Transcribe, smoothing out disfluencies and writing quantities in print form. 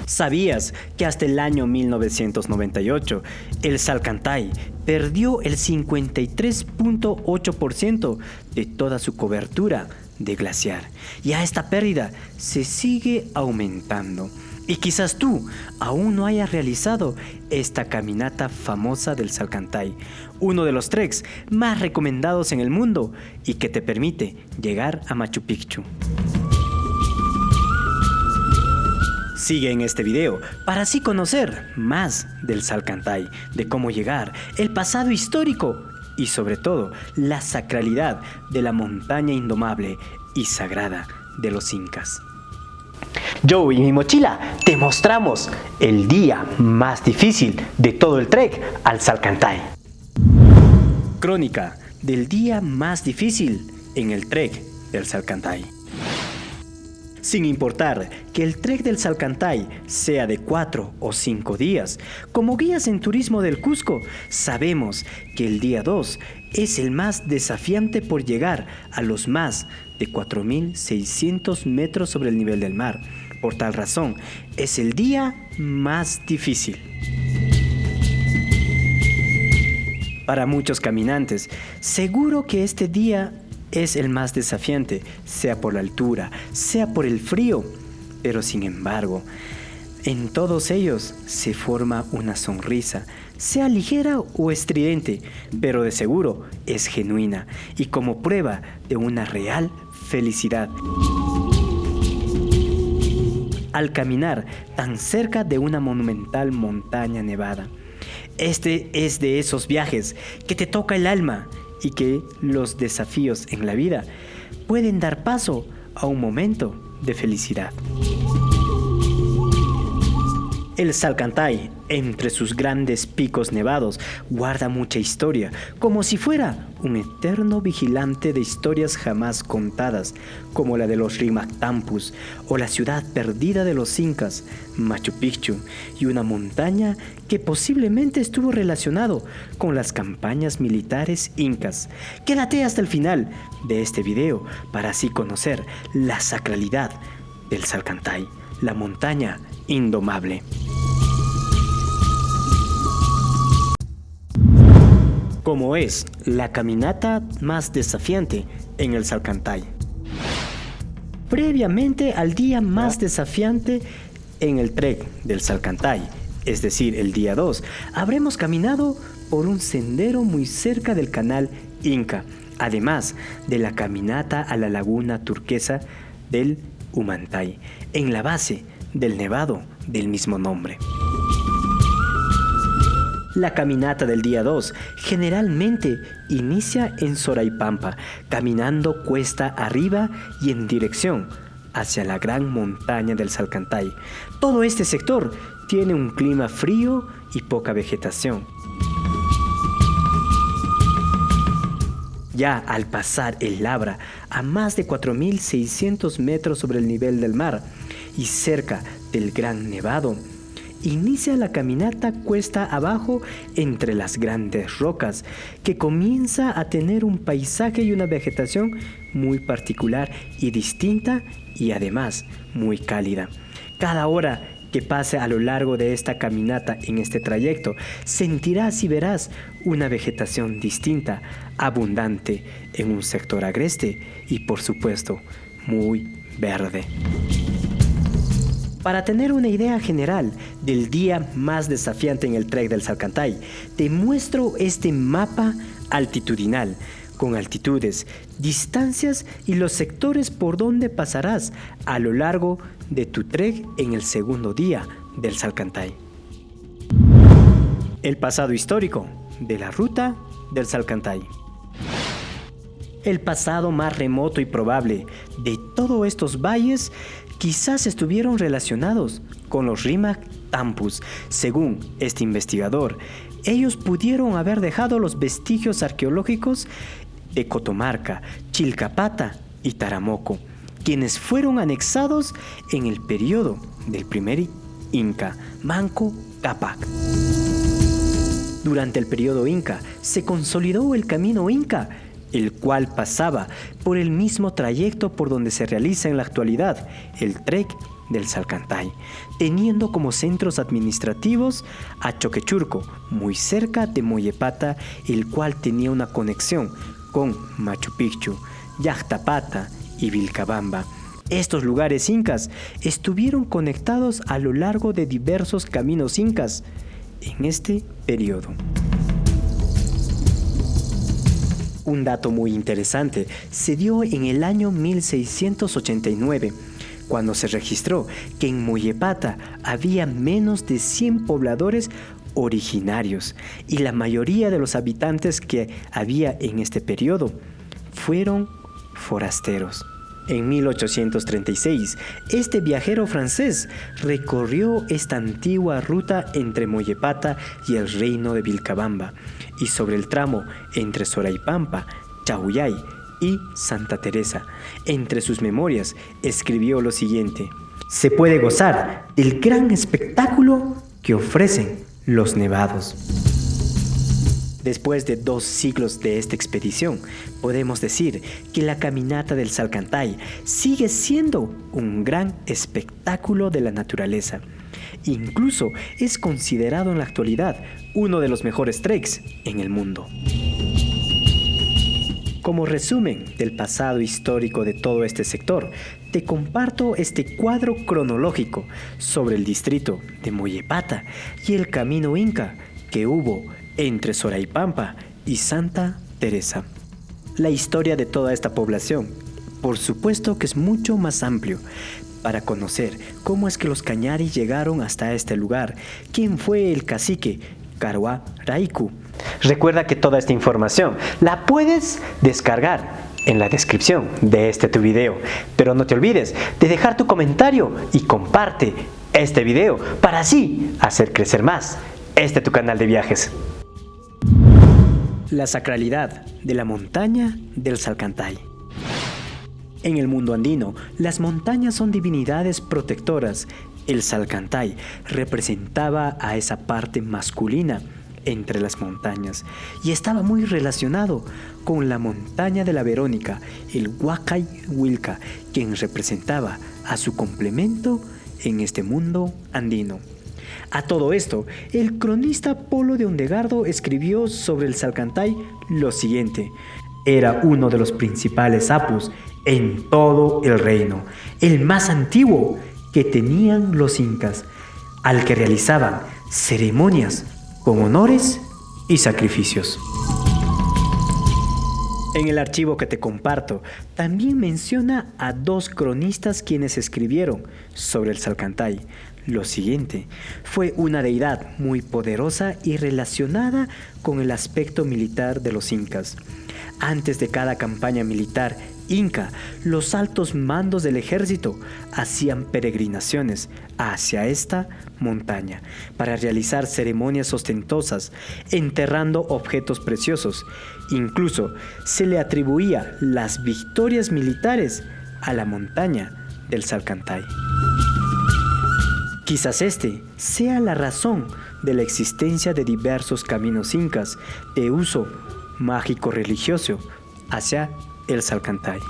¿Sabías que hasta el año 1998 el Salcantay perdió el 53.8% de toda su cobertura de glaciar? Y a esta pérdida se sigue aumentando. Y quizás tú aún no hayas realizado esta caminata famosa del Salcantay, uno de los treks más recomendados en el mundo y que te permite llegar a Machu Picchu. Sigue en este video para así conocer más del Salcantay, de cómo llegar, el pasado histórico y sobre todo la sacralidad de la montaña indomable y sagrada de los incas. Yo y mi mochila te mostramos el día más difícil de todo el trek al Salcantay. Crónica del día más difícil en el trek del Salcantay. Sin importar que el trek del Salcantay sea de 4 o 5 días, como guías en turismo del Cusco, sabemos que el día 2 es el más desafiante por llegar a los más de 4.600 metros sobre el nivel del mar. Por tal razón, es el día más difícil. Para muchos caminantes, seguro que este día es el más desafiante, sea por la altura, sea por el frío, pero sin embargo, en todos ellos se forma una sonrisa, sea ligera o estridente, pero de seguro es genuina y como prueba de una real felicidad. Al caminar tan cerca de una monumental montaña nevada, este es de esos viajes que te toca el alma y que los desafíos en la vida pueden dar paso a un momento de felicidad. El Salcantay, entre sus grandes picos nevados, guarda mucha historia, como si fuera un eterno vigilante de historias jamás contadas, como la de los Rimac Tampus o la ciudad perdida de los incas, Machu Picchu, y una montaña que posiblemente estuvo relacionado con las campañas militares incas. Quédate hasta el final de este video para así conocer la sacralidad del Salcantay, la montaña indomable. Como es la caminata más desafiante en el Salcantay. Previamente al día más desafiante en el trek del Salcantay, es decir, el día 2, habremos caminado por un sendero muy cerca del canal Inca, además de la caminata a la laguna turquesa del Humantay, en la base del nevado del mismo nombre. La caminata del día 2 generalmente inicia en Soraipampa, caminando cuesta arriba y en dirección hacia la gran montaña del Salcantay. Todo este sector tiene un clima frío y poca vegetación. Ya al pasar el Labra a más de 4.600 metros sobre el nivel del mar y cerca del Gran Nevado, inicia la caminata cuesta abajo entre las grandes rocas, que comienza a tener un paisaje y una vegetación muy particular y distinta y además muy cálida. Cada hora que pase a lo largo de esta caminata en este trayecto, sentirás y verás una vegetación distinta, abundante en un sector agreste y por supuesto muy verde. Para tener una idea general del día más desafiante en el trek del Salcantay, te muestro este mapa altitudinal con altitudes, distancias y los sectores por donde pasarás a lo largo de tu trek en el segundo día del Salcantay. El pasado histórico de la ruta del Salcantay. El pasado más remoto y probable de todos estos valles quizás estuvieron relacionados con los Rimac Tampus. Según este investigador, ellos pudieron haber dejado los vestigios arqueológicos de Cotomarca, Chilcapata y Taramoco, quienes fueron anexados en el periodo del primer Inca, Manco Cápac. Durante el periodo Inca se consolidó el camino Inca, el cual pasaba por el mismo trayecto por donde se realiza en la actualidad el trek del Salcantay, teniendo como centros administrativos a Choquechurco, muy cerca de Mollepata, el cual tenía una conexión con Machu Picchu, Llactapata y Vilcabamba. Estos lugares incas estuvieron conectados a lo largo de diversos caminos incas en este periodo. Un dato muy interesante se dio en el año 1689, cuando se registró que en Mollepata había menos de 100 pobladores originarios y la mayoría de los habitantes que había en este periodo fueron forasteros. En 1836, este viajero francés recorrió esta antigua ruta entre Mollepata y el reino de Vilcabamba y sobre el tramo entre Soraipampa, Chahuyay y Santa Teresa. Entre sus memorias escribió lo siguiente: se puede gozar del gran espectáculo que ofrecen los nevados. Después de 2 siglos de esta expedición, podemos decir que la caminata del Salcantay sigue siendo un gran espectáculo de la naturaleza. Incluso es considerado en la actualidad uno de los mejores treks en el mundo. Como resumen del pasado histórico de todo este sector, te comparto este cuadro cronológico sobre el distrito de Mollepata y el camino inca que hubo entre Soraipampa y Santa Teresa. La historia de toda esta población, por supuesto que es mucho más amplio, para conocer cómo es que los Cañari llegaron hasta este lugar, quién fue el cacique Caruá Raiku. Recuerda que toda esta información la puedes descargar en la descripción de este tu video, pero no te olvides de dejar tu comentario y comparte este video para así hacer crecer más tu canal de viajes. La sacralidad de la montaña del Salcantay. En el mundo andino, las montañas son divinidades protectoras. El Salcantay representaba a esa parte masculina entre las montañas y estaba muy relacionado con la montaña de la Verónica, el Huacay Huilca, quien representaba a su complemento en este mundo andino. A todo esto, el cronista Polo de Ondegardo escribió sobre el Salcantay lo siguiente: era uno de los principales apus en todo el reino, el más antiguo que tenían los incas, al que realizaban ceremonias con honores y sacrificios. En el archivo que te comparto, también menciona a 2 cronistas quienes escribieron sobre el Salcantay lo siguiente: fue una deidad muy poderosa y relacionada con el aspecto militar de los incas. Antes de cada campaña militar inca, los altos mandos del ejército hacían peregrinaciones hacia esta montaña para realizar ceremonias ostentosas, enterrando objetos preciosos. Incluso se le atribuía las victorias militares a la montaña del Salcantay. Quizás este sea la razón de la existencia de diversos caminos incas de uso mágico religioso hacia el Salcantay.